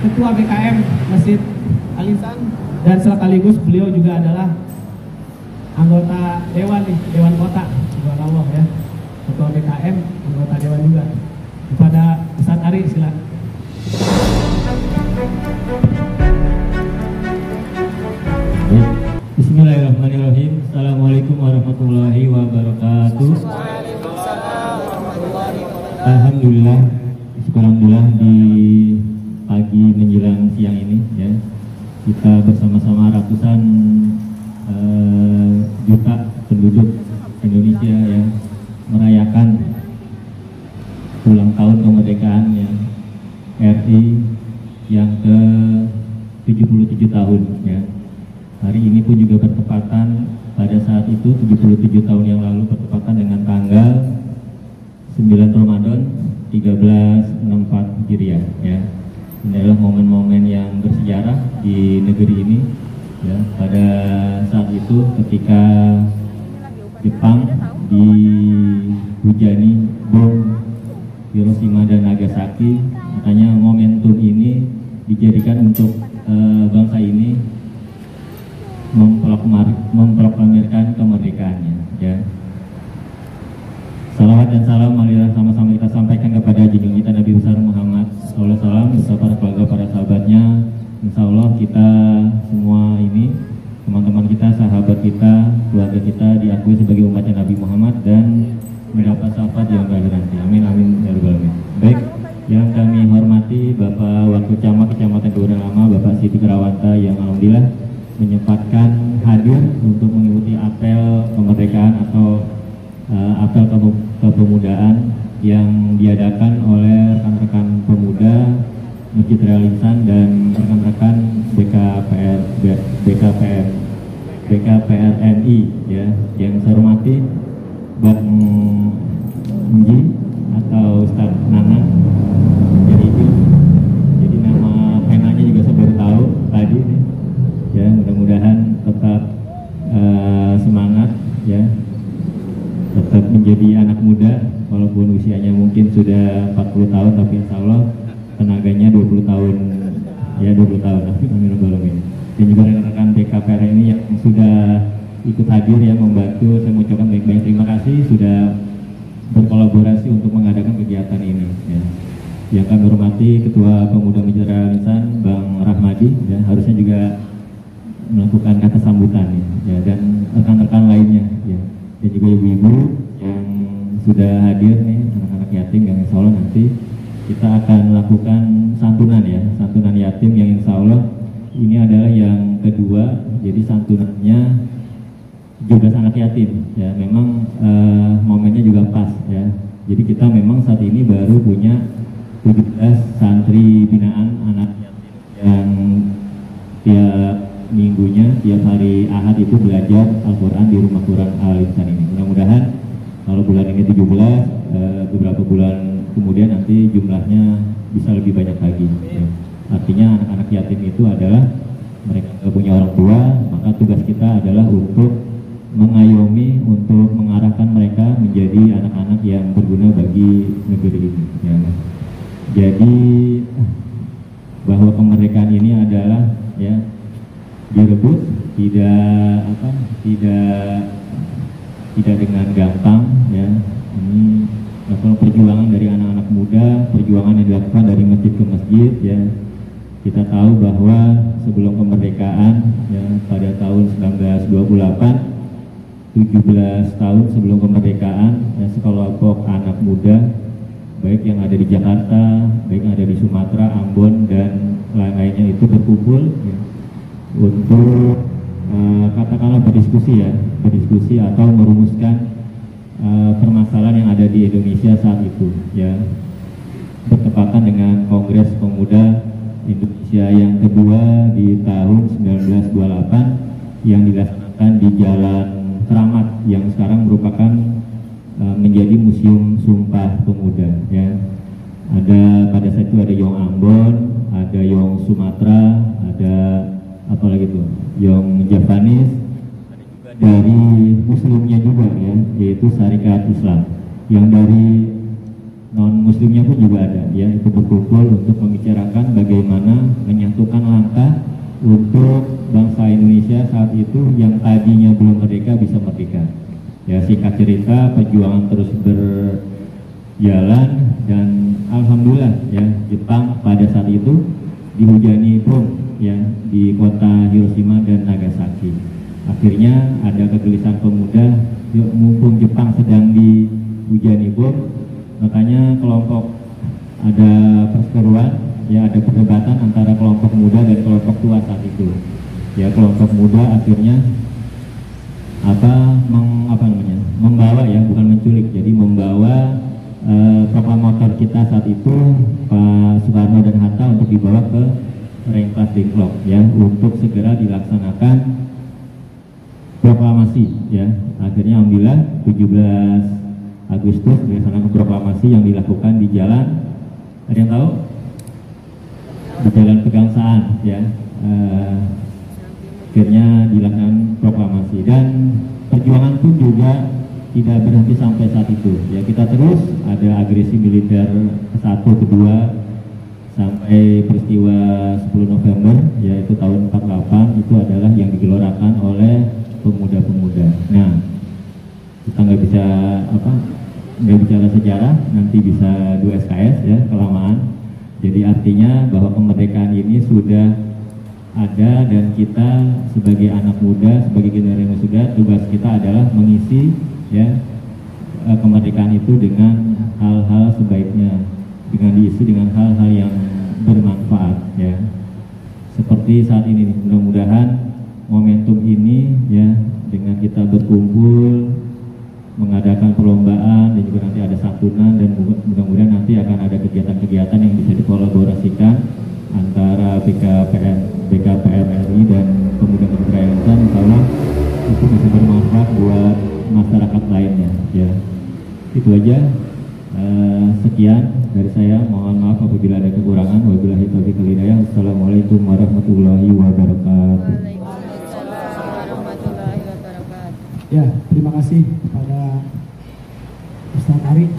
Ketua BKM Masjid Al-Ihsan, dan sekaligus beliau juga adalah anggota Dewan Kota, subhanallah ya. Ketua BKM, anggota Dewan juga. Kepada Ustadz Ari, silakan. Bismillahirrahmanirrahim. Assalamualaikum warahmatullahi wabarakatuh. Alhamdulillah di pagi menjelang siang ini ya, kita bersama-sama ratusan juta penduduk Indonesia yang merayakan ulang tahun kemerdekaan ya, RI yang ke-77 tahun ya. Hari ini pun juga bertepatan pada saat itu 77 tahun yang lalu bertepatan dengan tanggal 9 Ramadan 1364 Hijriah ya. Ini adalah momen-momen yang bersejarah di negeri ini ya. Pada saat itu ketika Jepang dihujani bom Hiroshima dan Nagasaki, makanya momentum ini dijadikan untuk bangsa ini memproklamirkan kemerdekaannya ya. Salawat dan salam marilah sama-sama kita sampaikan kepada junjungan kita Nabi besar Muhammad SAW beserta para keluarga, para sahabatnya. Insya Allah kita semua ini, teman-teman kita, sahabat kita, keluarga kita diakui sebagai umatnya Nabi Muhammad dan mendapat syafaat yang berakhir nanti. Amin amin ya rabbal alamin. Baik, yang kami hormati Bapak Wakil Camat Kecamatan Duren Lama, Bapak Siti Kerawanta yang alhamdulillah menyempatkan hadir untuk mengikuti apel kemerdekaan atau apel kepemudaan yang diadakan oleh rekan-rekan pemuda Masjid Al-Ihsan dan rekan-rekan BKPRNI ya. Yang saya hormati Bang Nji atau Ustaz Nana, jadi nama penanya juga saya baru tahu tadi nih ya. Mudah-mudahan tetap semangat ya, tetap menjadi anak muda walaupun usianya mungkin sudah 40 tahun, tapi insya Allah tenaganya 20 tahun ya, 20 tahun. Amin rabbal alamin. Dan juga rekan-rekan BKPR ini yang sudah ikut hadir ya, membantu. Saya mengucapkan baik-baik terima kasih sudah berkolaborasi untuk mengadakan kegiatan ini ya. Yang kami hormati Ketua Pemuda Masjid Al-Ihsan Bang Rahmadi ya, harusnya juga melakukan kata sambutan ya, dan rekan-rekan lainnya ya. Dan juga ibu-ibu yang sudah hadir nih, anak-anak yatim yang insya Allah nanti kita akan lakukan santunan ya, santunan yatim yang insya Allah ini adalah yang kedua. Jadi santunannya juga anak yatim ya, memang momennya juga pas ya. Jadi kita memang saat ini baru punya 17 santri binaan anak yatim yang tiap minggunya, tiap hari Ahad itu belajar Al-Quran di Rumah Quran Al-Ihsan ini. Mudah-mudahan kalau bulan ini 17, beberapa bulan kemudian nanti jumlahnya bisa lebih banyak lagi ya. Artinya anak-anak yatim itu adalah mereka tidak punya orang tua, maka tugas kita adalah untuk mengayomi, untuk mengarahkan mereka menjadi anak-anak yang berguna bagi negeri ini ya. Jadi bahwa kemerdekaan ini adalah ya direbut tidak dengan gampang ya. Ini kalau perjuangan dari anak-anak muda, perjuangan yang dilakukan dari masjid ke masjid ya. Kita tahu bahwa sebelum kemerdekaan ya, pada tahun 1928, 17 tahun sebelum kemerdekaan ya, sekelompok anak muda baik yang ada di Jakarta, baik yang ada di Sumatera, Ambon dan lain-lainnya itu berkumpul ya, untuk katakanlah berdiskusi atau merumuskan permasalahan yang ada di Indonesia saat itu ya, bertepatan dengan Kongres Kongres Pemuda Indonesia yang kedua di tahun 1928 yang dilaksanakan di Jalan Keramat yang sekarang merupakan menjadi Museum Sumpah Pemuda ya. Ada pada saat itu ada Yong Ambon, ada Yong Sumatera, ada apa lagi tuh, Yong Javanese, dari Muslimnya juga ya, yaitu Syarikat Islam. Yang dari non Muslimnya pun juga ada ya, itu berkumpul untuk membicarakan bagaimana menyatukan langkah untuk bangsa Indonesia saat itu yang tadinya belum merdeka bisa merdeka. Ya, singkat cerita perjuangan terus berjalan dan alhamdulillah ya, Jepang pada saat itu dihujani bom ya di kota Hiroshima dan Nagasaki. Akhirnya ada kegelisahan pemuda, mumpung Jepang sedang dihujani bom, makanya kelompok ada perseteruan ya, ada perdebatan antara kelompok muda dan kelompok tua saat itu. Ya, kelompok muda akhirnya membawa ya, bukan menculik, jadi membawa proklamator kita saat itu Pak Soekarno dan Hatta untuk dibawa ke Rengas Dengklok ya, untuk segera dilaksanakan proklamasi ya. Akhirnya alhamdulillah 17 Agustus dilaksanakan proklamasi yang dilakukan di jalan, ada yang tahu? Di Jalan Pegangsaan ya. Akhirnya dilakukan proklamasi dan perjuangan pun juga tidak berhenti sampai saat itu ya. Kita terus ada agresi militer ke-1, kedua sampai peristiwa 10 November yaitu tahun 48 itu adalah yang digelorakan oleh pemuda-pemuda. Nah, kita nggak bicara sejarah, nanti bisa 2 SKS ya, kelamaan. Jadi artinya bahwa kemerdekaan ini sudah ada dan kita sebagai anak muda, sebagai generasi muda, tugas kita adalah mengisi ya kemerdekaan itu dengan hal-hal sebaiknya, dengan diisi dengan hal-hal yang bermanfaat ya. Seperti saat ini, mudah-mudahan momentum ini ya, dengan kita berkumpul mengadakan perlombaan dan juga nanti ada santunan, dan mudah-mudahan nanti akan ada kegiatan-kegiatan yang bisa dikolaborasikan antara BKPM RI dan pemuda-pemuda yayasan, insya Allah itu bisa bermanfaat buat masyarakat lainnya ya. Itu aja, sekian dari saya, mohon maaf apabila ada kekurangan. Wabillahi taufiq wal hidayah. Assalamualaikum warahmatullahi wabarakatuh. Ya, terima kasih kepada Ustaz Ari.